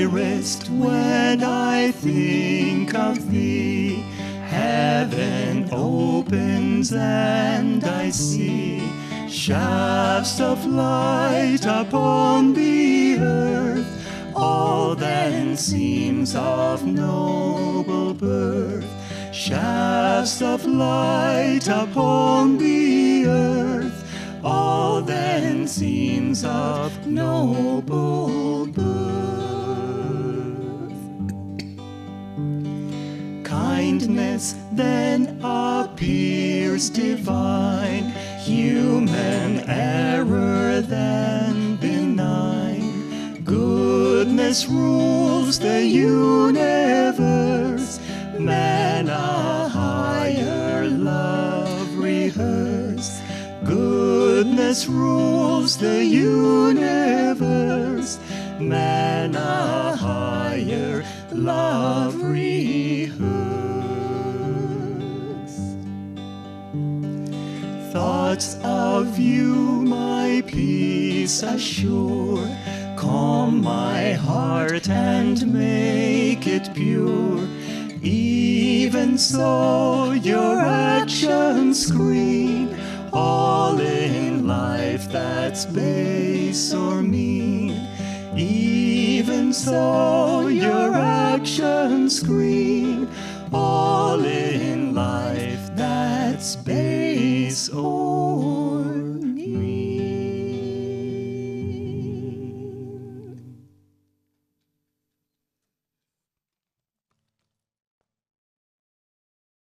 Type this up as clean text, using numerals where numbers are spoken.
dearest, when I think of thee, heaven opens and I see shafts of light upon the earth. All then seems of noble birth, shafts of light upon the earth. All then seems of noble birth. Kindness then appears divine, human error then benign. Goodness rules the universe, man a higher love rehearse. Goodness rules the universe, man a higher love rehearse. Thoughts of you my peace assure, calm my heart and make it pure. Even so your actions screen all in life that's base or mean. Even so your actions screen all in life